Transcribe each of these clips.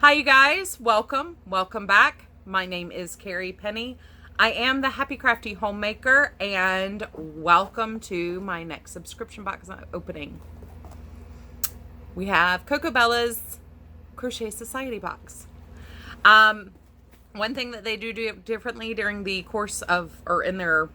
Hi, you guys. Welcome back. My name is Carrie Penny. I am the Happy Crafty Homemaker, and welcome to my next subscription box opening. We have Coco Bella's Crochet Society box. One thing that they do differently during the course of, or in their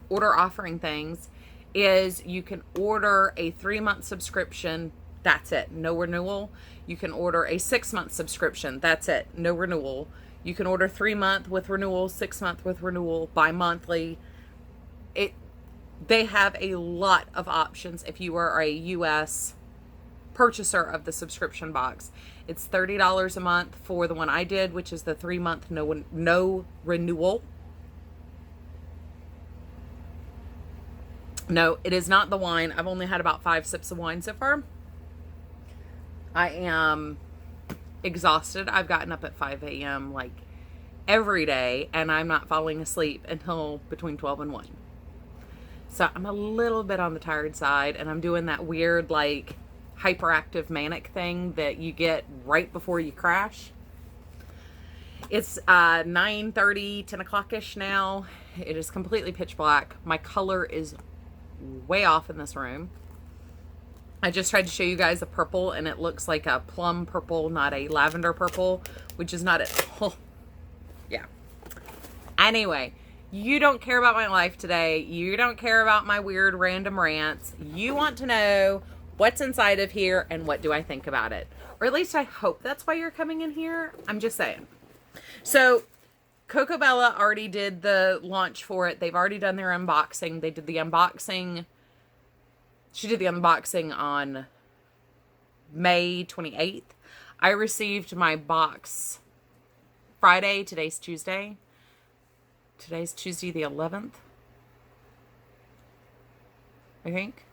order offering things, is you can order a 3-month subscription. That's it. No renewal. You can order a 6-month subscription. That's it. No renewal. You can order 3-month with renewal, 6-month with renewal, bi-monthly. They have a lot of options if you are a U.S. purchaser of the subscription box. It's $30 a month for the one I did, which is the 3-month no renewal. No, it is not the wine. I've only had about 5 sips of wine so far. I am exhausted. I've gotten up at 5 a.m. like every day, and I'm not falling asleep until between 12 and 1. So I'm a little bit on the tired side, and I'm doing that weird like hyperactive manic thing that you get right before you crash. It's 9:30, 10 o'clock-ish now. It is completely pitch black. My color is way off in this room. I just tried to show you guys a purple, and it looks like a plum purple, not a lavender purple, which is not at all. Yeah. Anyway, you don't care about my life today. You don't care about my weird random rants. You want to know what's inside of here and what do I think about it. Or at least I hope that's why you're coming in here. I'm just saying. So Coco Bella already did the launch for it. They've already done their unboxing. They did the unboxing. She did the unboxing on May 28th. I received my box Friday. Today's Tuesday. Today's Tuesday the 11th, I think.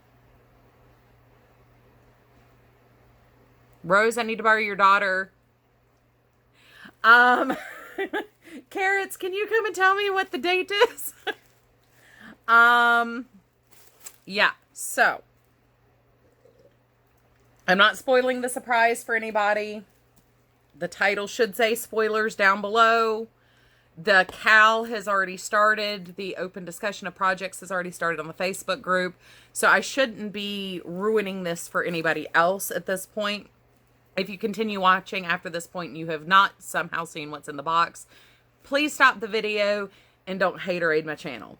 Rose, I need to borrow your daughter. Carrots, can you come and tell me what the date is? Yeah, so I'm not spoiling the surprise for anybody. The title should say spoilers down below. The CAL has already started. The open discussion of projects has already started on the Facebook group. So I shouldn't be ruining this for anybody else at this point. If you continue watching after this point and you have not somehow seen what's in the box, please stop the video and don't haterade my channel.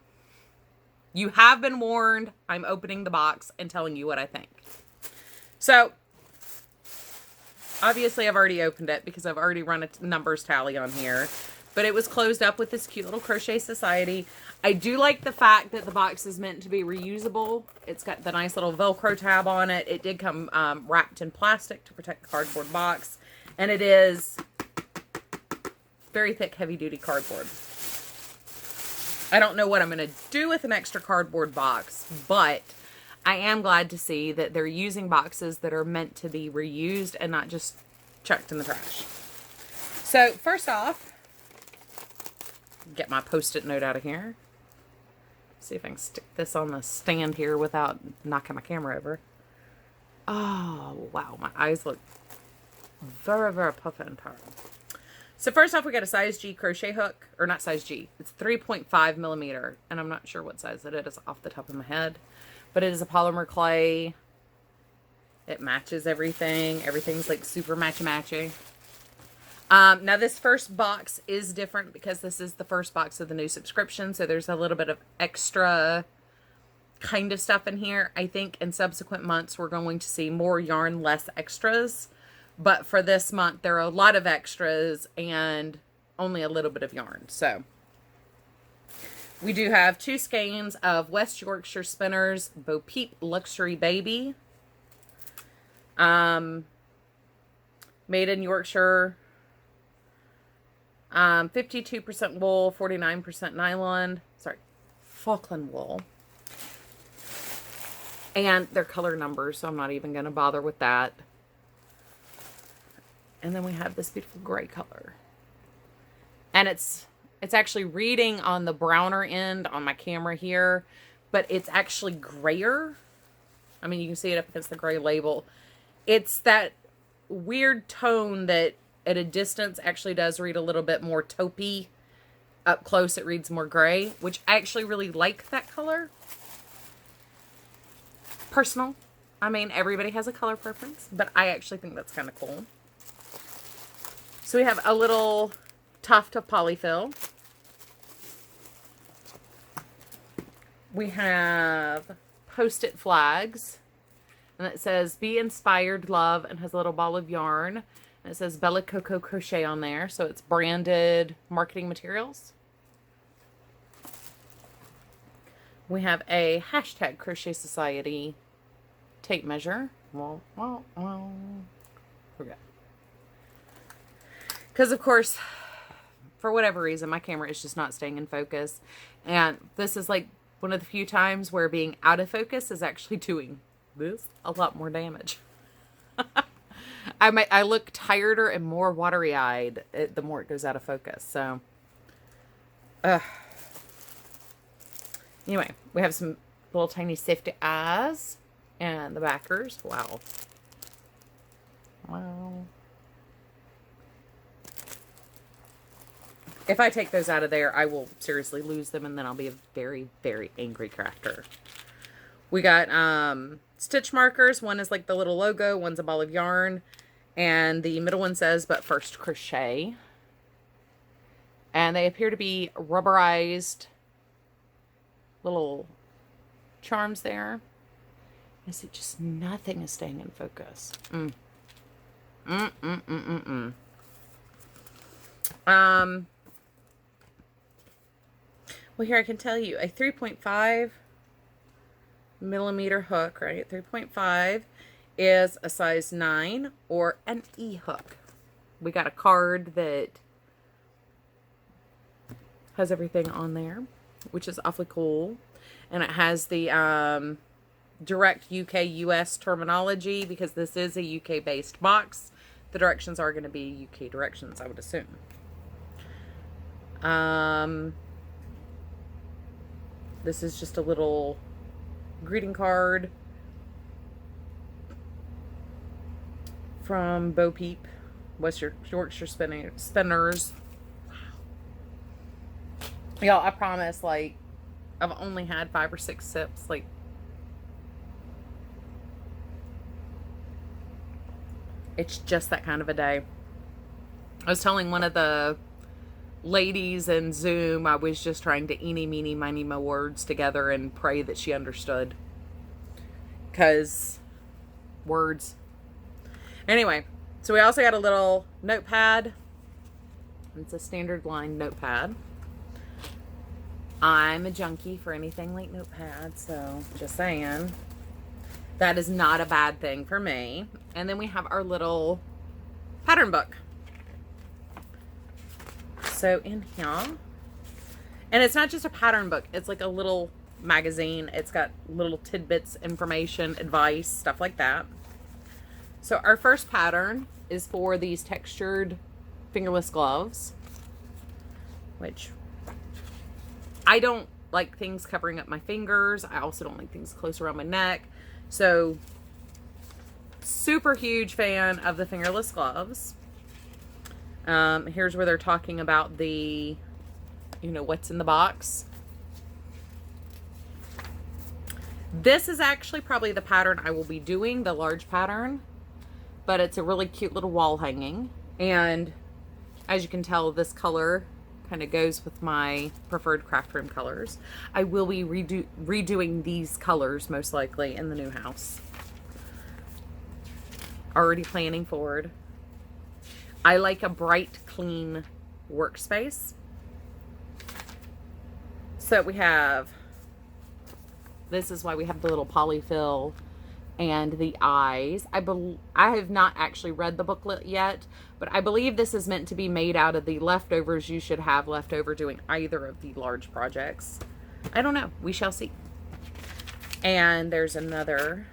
You have been warned. I'm opening the box and telling you what I think. So, obviously I've already opened it because I've already run a numbers tally on here. But it was closed up with this cute little Crochet Society. I do like the fact that the box is meant to be reusable. It's got the nice little Velcro tab on it. It did come wrapped in plastic to protect the cardboard box. And it is very thick, heavy-duty cardboard. I don't know what I'm going to do with an extra cardboard box, but I am glad to see that they're using boxes that are meant to be reused and not just chucked in the trash. So, first off, get my Post-it note out of here. See if I can stick this on the stand here without knocking my camera over. Oh, wow. My eyes look very, very puffy and tired. So first off, we got a size G crochet hook, or not size G. It's 3.5 millimeter, and I'm not sure what size it is off the top of my head, but it is a polymer clay. It matches everything. Everything's like super matchy-matchy. Now this first box is different because this is the first box of the new subscription, so there's a little bit of extra kind of stuff in here. I think in subsequent months we're going to see more yarn, less extras. But for this month, there are a lot of extras and only a little bit of yarn. So, we do have 2 skeins of West Yorkshire Spinners Bo Peep Luxury Baby. Made in Yorkshire. 52% wool, 49% nylon. Sorry, Falkland wool. And they're color numbers, so I'm not even going to bother with that. And then we have this beautiful gray color. And it's actually reading on the browner end on my camera here, but it's actually grayer. I mean, you can see it up against the gray label. It's that weird tone that at a distance actually does read a little bit more taupey. Up close it reads more gray, which I actually really like that color. Personal. I mean, everybody has a color preference, but I actually think that's kind of cool. So we have a little tuft of polyfill. We have Post-it flags. And it says, be inspired, love, and has a little ball of yarn. And it says Bella Coco Crochet on there. So it's branded marketing materials. We have a hashtag Crochet Society tape measure. Forget. Because, of course, for whatever reason, my camera is just not staying in focus. And this is like one of the few times where being out of focus is actually doing this a lot more damage. I look tireder and more watery-eyed the more it goes out of focus. So, anyway, we have some little tiny safety eyes and the backers. Wow. Wow. If I take those out of there, I will seriously lose them, and then I'll be a very, very angry crafter. We got stitch markers. One is like the little logo. One's a ball of yarn. And the middle one says, but first crochet. And they appear to be rubberized little charms there. I see just nothing is staying in focus. Well, here I can tell you a 3.5 millimeter hook, right? 3.5 is a size 9 or an E hook. We got a card that has everything on there, which is awfully cool. And it has the direct UK US terminology because this is a UK based box. The directions are going to be UK directions, I would assume. This is just a little greeting card from Bo Peep, Yorkshire Spinners. Wow. Y'all, I promise, like, I've only had 5 or 6 sips. Like, it's just that kind of a day. I was telling one of the ladies in Zoom, I was just trying to eeny, meeny, miny, mo words together and pray that she understood. Because words. Anyway, so we also got a little notepad. It's a standard line notepad. I'm a junkie for anything like notepad, so just saying. That is not a bad thing for me. And then we have our little pattern book. So in here, and it's not just a pattern book, it's like a little magazine. It's got little tidbits, information, advice, stuff like that. So our first pattern is for these textured fingerless gloves, which I don't like things covering up my fingers. I also don't like things close around my neck. So super huge fan of the fingerless gloves. Here's where they're talking about the, you know, what's in the box. This is actually probably the pattern I will be doing, the large pattern, but it's a really cute little wall hanging. And as you can tell, this color kind of goes with my preferred craft room colors. I will be redoing these colors most likely in the new house. Already planning forward. I like a bright, clean workspace. So we have, this is why we have the little polyfill and the eyes. I have not actually read the booklet yet, but I believe this is meant to be made out of the leftovers you should have left over doing either of the large projects. I don't know. We shall see. And there's another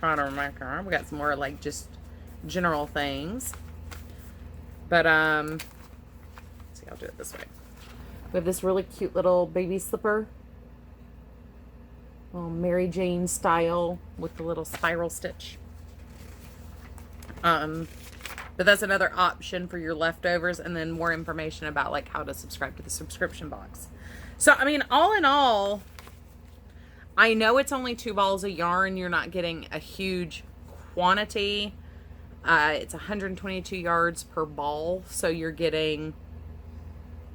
pattern marker. We got some more like just general things. But let's see, I'll do it this way. We have this really cute little baby slipper. Little Mary Jane style with the little spiral stitch. But that's another option for your leftovers, and then more information about like how to subscribe to the subscription box. So, I mean, all in all, I know it's only 2 balls of yarn. You're not getting a huge quantity. It's 122 yards per ball, so you're getting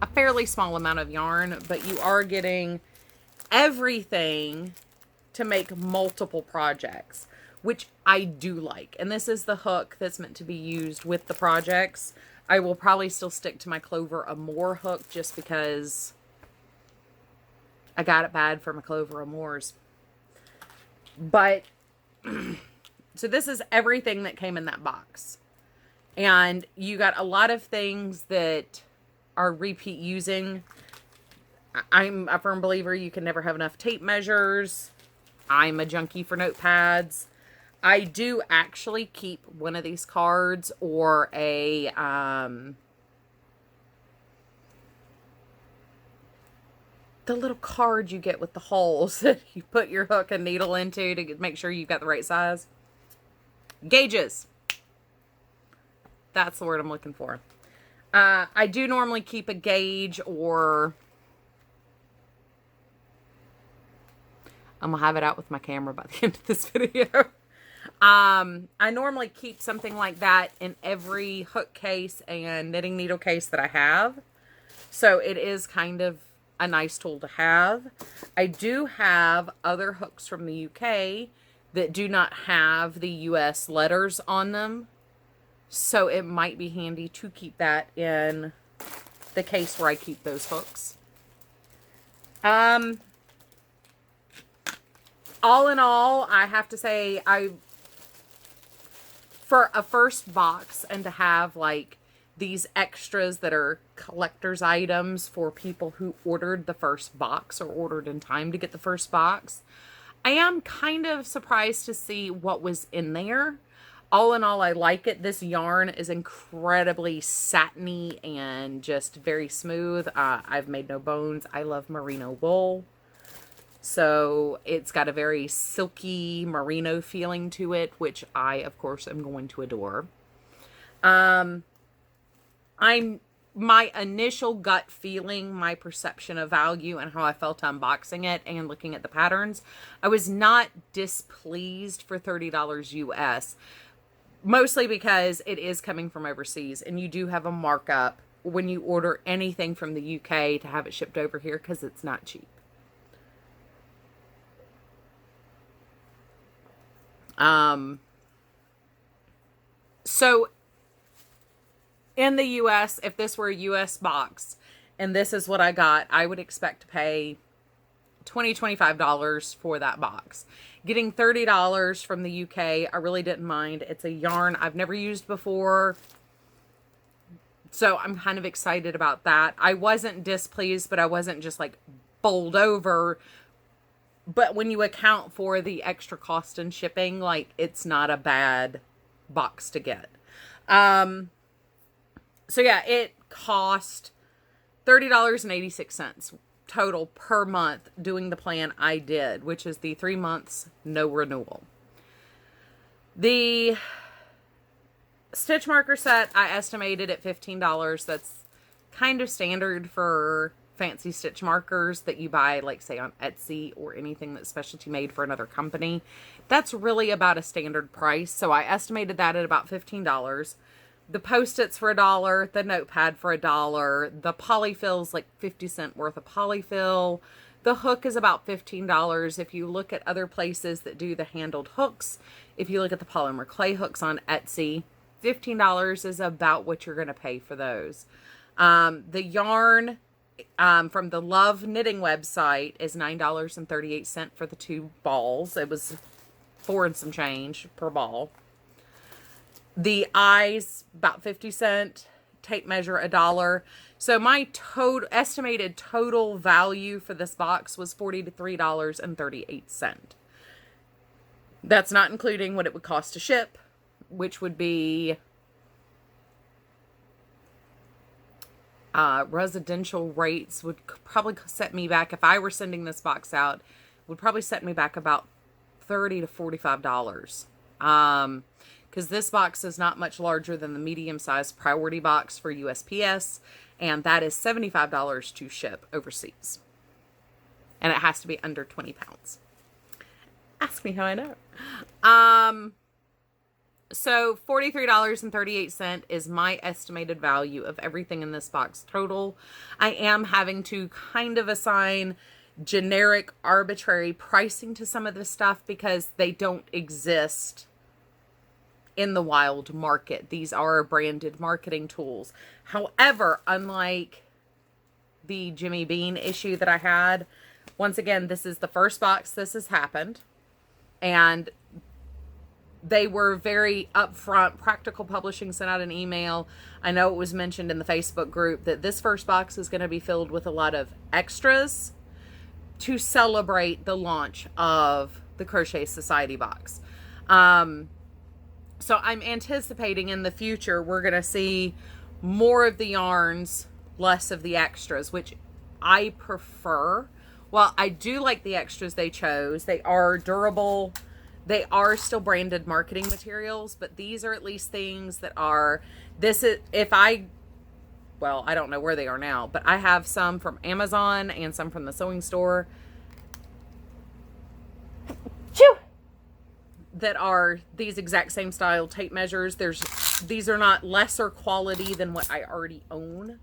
a fairly small amount of yarn, but you are getting everything to make multiple projects, which I do like. And this is the hook that's meant to be used with the projects. I will probably still stick to my Clover Amour hook just because I got it bad for my Clover Amours. But, so this is everything that came in that box. And you got a lot of things that are repeat using. I'm a firm believer you can never have enough tape measures. I'm a junkie for notepads. I do actually keep one of these cards or a the little card you get with the holes that you put your hook and needle into to make sure you've got the right size. Gauges. That's the word I'm looking for. I do normally keep a gauge, or I'm going to have it out with my camera by the end of this video. I normally keep something like that in every hook case and knitting needle case that I have. So it is kind of a nice tool to have. I do have other hooks from the UK that do not have the US letters on them. So it might be handy to keep that in the case where I keep those hooks. All in all, I have to say, for a first box and to have like these extras that are collector's items for people who ordered the first box or ordered in time to get the first box, I am kind of surprised to see what was in there. All in all, I like it. This yarn is incredibly satiny and just very smooth. I've made no bones. I love merino wool. So it's got a very silky merino feeling to it, which I, of course, am going to adore. My initial gut feeling, my perception of value and how I felt unboxing it and looking at the patterns, I was not displeased for $30 US. Mostly because it is coming from overseas and you do have a markup when you order anything from the UK to have it shipped over here because it's not cheap. So in the US, if this were a US box and this is what I got, I would expect to pay $20, $25 for that box. Getting $30 from the UK, I really didn't mind. It's a yarn I've never used before, so I'm kind of excited about that. I wasn't displeased, but I wasn't just like bowled over. But when you account for the extra cost and shipping, like, it's not a bad box to get. So yeah, it cost $30.86 total per month doing the plan I did, which is the 3 months, no renewal. The stitch marker set, I estimated at $15. That's kind of standard for fancy stitch markers that you buy, like say on Etsy or anything that's specialty made for another company. That's really about a standard price. So I estimated that at about $15. The Post-its for $1, the notepad for $1, the polyfill's like 50-cent worth of polyfill. The hook is about $15. If you look at other places that do the handled hooks, if you look at the polymer clay hooks on Etsy, $15 is about what you're going to pay for those. The yarn from the Love Knitting website is $9.38 for the 2 balls. It was 4 and some change per ball. The eyes, about 50 cents. Tape measure, $1. So my estimated total value for this box was $43.38. That's not including what it would cost to ship, which would be residential rates would probably set me back, if I were sending this box out, would probably set me back about $30 to $45. because this box is not much larger than the medium-sized priority box for USPS, and that is $75 to ship overseas. And it has to be under 20 pounds. Ask me how I know. So $43.38 is my estimated value of everything in this box total. I am having to kind of assign generic, arbitrary pricing to some of this stuff because they don't exist in the wild market. These are branded marketing tools. However, unlike the Jimmy Bean issue that I had, once again, this is the first box this has happened. And they were very upfront. Practical Publishing sent out an email. I know it was mentioned in the Facebook group that this first box is going to be filled with a lot of extras to celebrate the launch of the Crochet Society box. So I'm anticipating in the future we're going to see more of the yarns, less of the extras, which I prefer. Well, I do like the extras they chose. They are durable. They are still branded marketing materials, but these are at least things that are, well, I don't know where they are now, but I have some from Amazon and some from the sewing store that are these exact same style tape measures. These are not lesser quality than what I already own.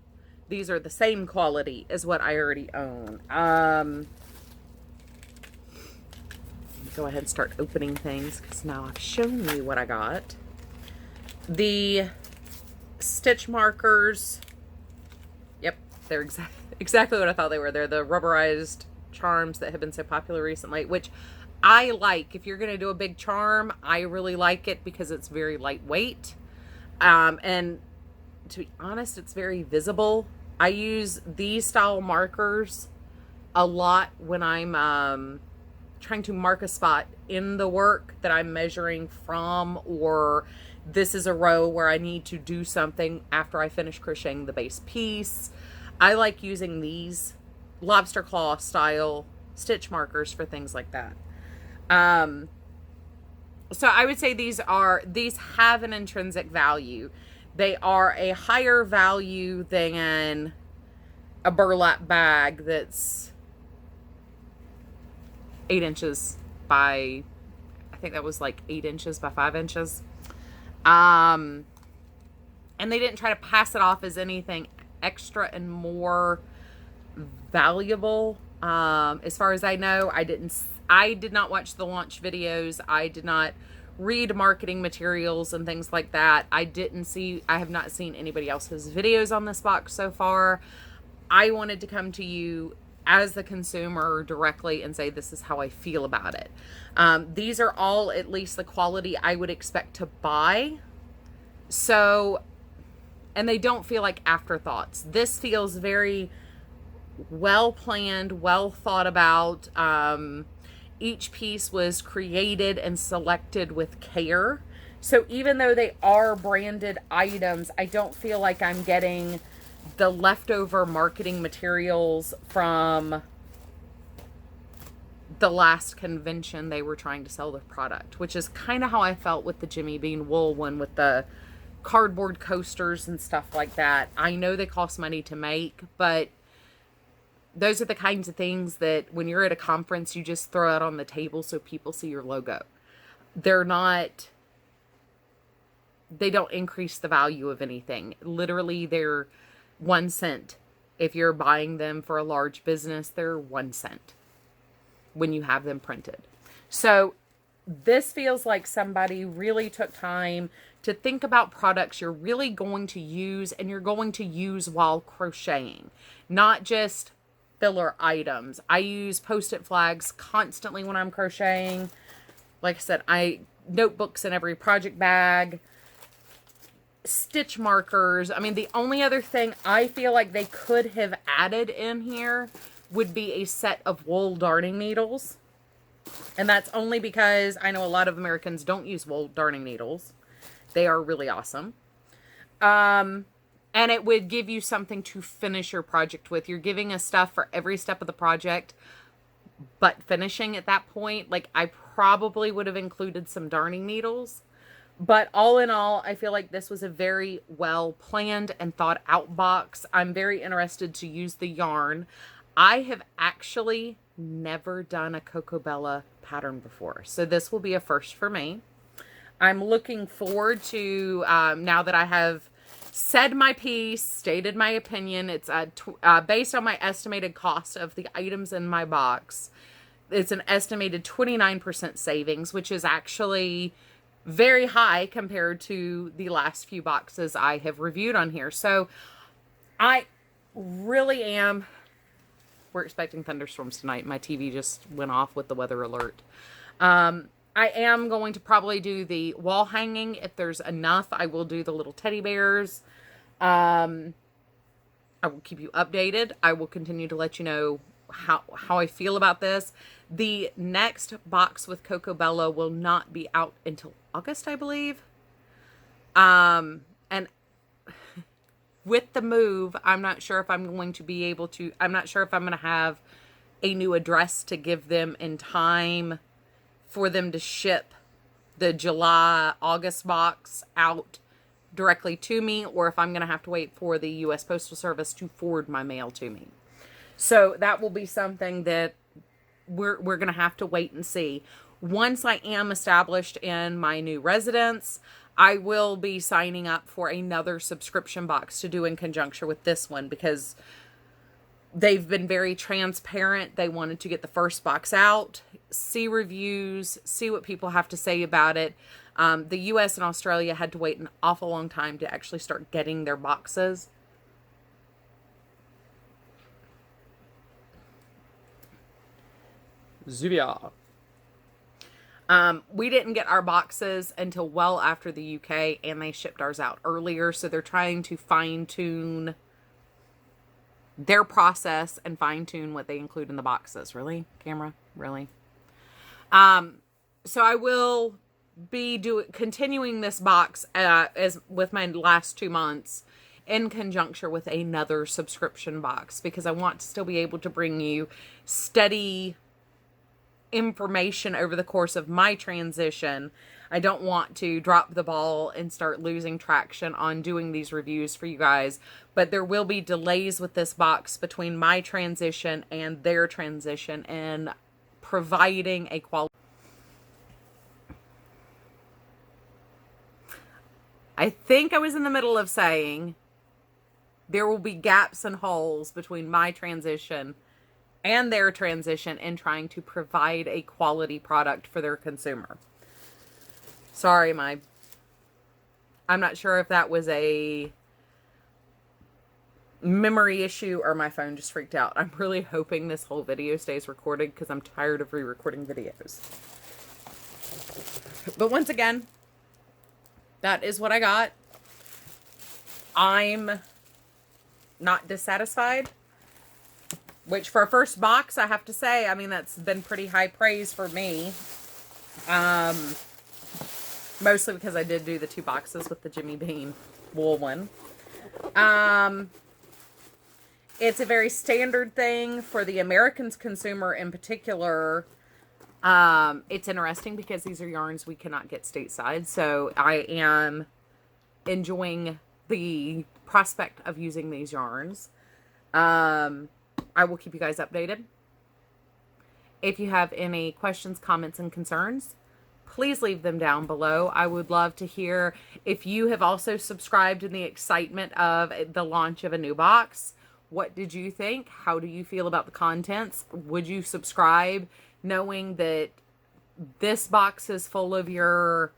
These are the same quality as what I already own. Go ahead and start opening things because now I've shown you what I got. The stitch markers. Yep, they're exactly what I thought they were. They're the rubberized charms that have been so popular recently, which I like. If you're going to do a big charm, I really like it because it's very lightweight. And to be honest, it's very visible. I use these style markers a lot when I'm trying to mark a spot in the work that I'm measuring from, or this is a row where I need to do something after I finish crocheting the base piece. I like using these lobster claw style stitch markers for things like that. So I would say these have an intrinsic value. They are a higher value than a burlap bag that's 8 inches by, I think that was like 8 inches by 5 inches. And they didn't try to pass it off as anything extra and more valuable. As far as I know, I did not watch the launch videos. I did not read marketing materials and things like that. I have not seen anybody else's videos on this box so far. I wanted to come to you as the consumer directly and say, this is how I feel about it. These are all at least the quality I would expect to buy. So, and they don't feel like afterthoughts. This feels very well planned, well thought about. Each piece was created and selected with care. So even though they are branded items, I don't feel like I'm getting the leftover marketing materials from the last convention they were trying to sell the product, which is kind of how I felt with the Jimmy Bean wool one with the cardboard coasters and stuff like that. I know they cost money to make, but those are the kinds of things that when you're at a conference, you just throw out on the table so people see your logo. They don't increase the value of anything. Literally, they're 1 cent. If you're buying them for a large business, they're 1 cent when you have them printed. So this feels like somebody really took time to think about products you're really going to use and you're going to use while crocheting, not just filler items. I use Post-it flags constantly when I'm crocheting. Like I said, notebooks in every project bag, stitch markers. I mean, the only other thing I feel like they could have added in here would be a set of wool darning needles. And that's only because I know a lot of Americans don't use wool darning needles. They are really awesome. And it would give you something to finish your project with. You're giving us stuff for every step of the project, but finishing at that point, like I probably would have included some darning needles, But all in all, I feel like this was a very well planned and thought out box. I'm very interested to use the yarn. I have actually never done a Cocobella pattern before, so this will be a first for me. I'm looking forward to, now that I have said my piece, stated my opinion, it's based on my estimated cost of the items in my box. It's an estimated 29% savings, which is actually very high compared to the last few boxes I have reviewed on here. So I really am, we're expecting thunderstorms tonight. My TV just went off with the weather alert. I am going to probably do the wall hanging. If there's enough, I will do the little teddy bears. I will keep you updated. I will continue to let you know how I feel about this. The next box with Cocobella will not be out until August, I believe. And with the move, I'm not sure if I'm going to be able to, I'm not sure if I'm going to have a new address to give them in time for them to ship the July, August box out directly to me, or if I'm going to have to wait for the U.S. Postal Service to forward my mail to me. So that will be something that we're going to have to wait and see. Once I am established in my new residence, I will be signing up for another subscription box to do in conjunction with this one, because they've been very transparent. They wanted to get the first box out, see reviews, see what people have to say about it. The US and Australia had to wait an awful long time to actually start getting their boxes. Zuvia. We didn't get our boxes until well after the UK, and they shipped ours out earlier. So they're trying to fine tune their process and fine tune what they include in the boxes. Really? Camera? Really? So I will be continuing this box as with my last 2 months in conjunction with another subscription box, because I want to still be able to bring you steady information over the course of my transition. I don't want to drop the ball and start losing traction on doing these reviews for you guys, but there will be delays with this box between my transition and their transition and providing a quality. I think I was in the middle of saying there will be gaps and holes between my transition and their transition in trying to provide a quality product for their consumer. Sorry, I'm not sure if that was a memory issue or my phone just freaked out. I'm really hoping this whole video stays recorded because I'm tired of re-recording videos. But once again, that is what I got. I'm not dissatisfied. Which for a first box, I have to say, I mean, that's been pretty high praise for me. Mostly because I did do the 2 boxes with the Jimmy Bean wool one. It's a very standard thing for the American consumer in particular. It's interesting because these are yarns we cannot get stateside. So I am enjoying the prospect of using these yarns. I will keep you guys updated. If you have any questions, comments, and concerns, please leave them down below. I would love to hear if you have also subscribed in the excitement of the launch of a new box. What did you think? How do you feel about the contents? Would you subscribe knowing that this box is full of your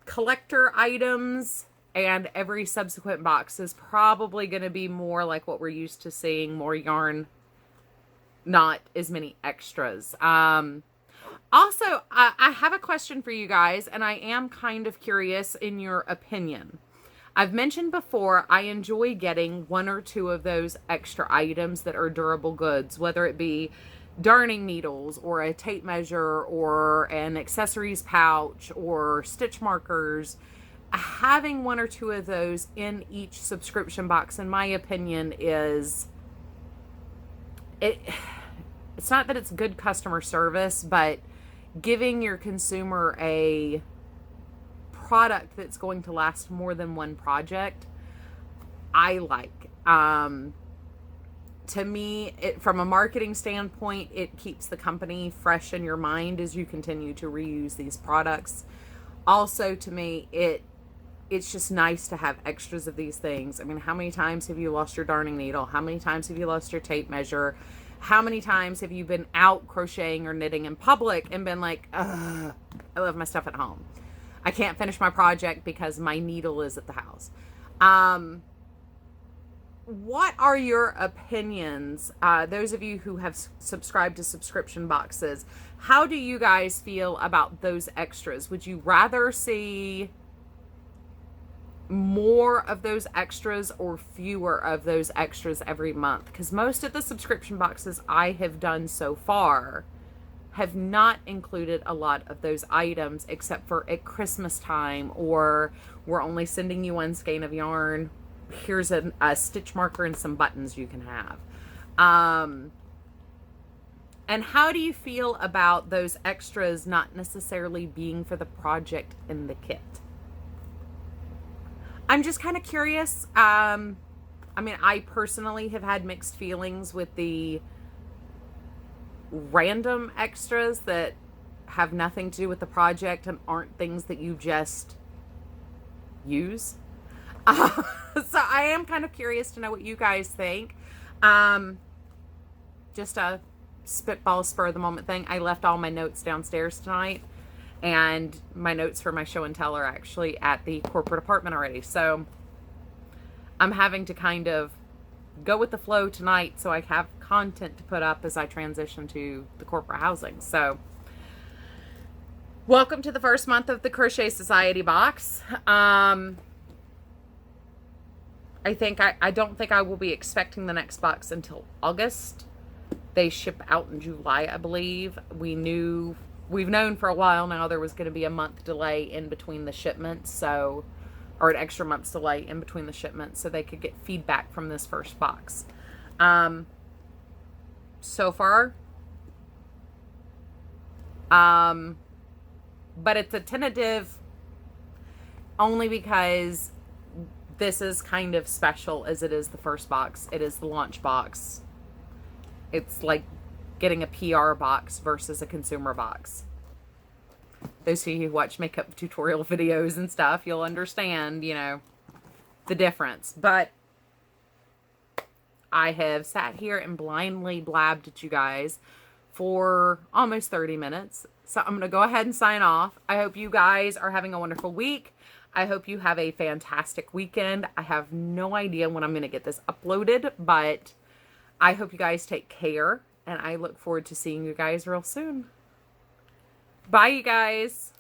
collector items and every subsequent box is probably going to be more like what we're used to seeing, more yarn, not as many extras. Also, I have a question for you guys, and I am kind of curious in your opinion. I've mentioned before, I enjoy getting 1 or 2 of those extra items that are durable goods, whether it be darning needles or a tape measure or an accessories pouch or stitch markers. Having 1 or 2 of those in each subscription box, in my opinion, is it's not that it's good customer service, but giving your consumer a product that's going to last more than one project, I like. To me, from a marketing standpoint, it keeps the company fresh in your mind as you continue to reuse these products. Also, to me, it's just nice to have extras of these things. I mean, how many times have you lost your darning needle? How many times have you lost your tape measure? How many times have you been out crocheting or knitting in public and been like, ugh, I love my stuff at home. I can't finish my project because my needle is at the house. What are your opinions? Those of you who have subscribed to subscription boxes, how do you guys feel about those extras? Would you rather see more of those extras or fewer of those extras every month? Because most of the subscription boxes I have done so far have not included a lot of those items, except for at Christmas time, or we're only sending you one skein of yarn. Here's a stitch marker and some buttons you can have. And how do you feel about those extras not necessarily being for the project in the kit? I'm just kind of curious. I mean, I personally have had mixed feelings with the random extras that have nothing to do with the project and aren't things that you just use. So I am kind of curious to know what you guys think. Just a spitball spur of the moment thing. I left all my notes downstairs tonight, and my notes for my show and tell are actually at the corporate apartment already. So I'm having to kind of go with the flow tonight so I have content to put up as I transition to the corporate housing. So welcome to the first month of the Crochet Society box. I don't think I will be expecting the next box until August. They ship out in July, I believe. We've known for a while now there was going to be a month delay in between the shipments, so, or an extra month's delay in between the shipments, so they could get feedback from this first box. So far, but it's a tentative only because this is kind of special as it is the first box. It is the launch box. It's like getting a PR box versus a consumer box. Those of you who watch makeup tutorial videos and stuff, you'll understand, you know, the difference. But I have sat here and blindly blabbed at you guys for almost 30 minutes. So I'm going to go ahead and sign off. I hope you guys are having a wonderful week. I hope you have a fantastic weekend. I have no idea when I'm going to get this uploaded, but I hope you guys take care, and I look forward to seeing you guys real soon. Bye, you guys.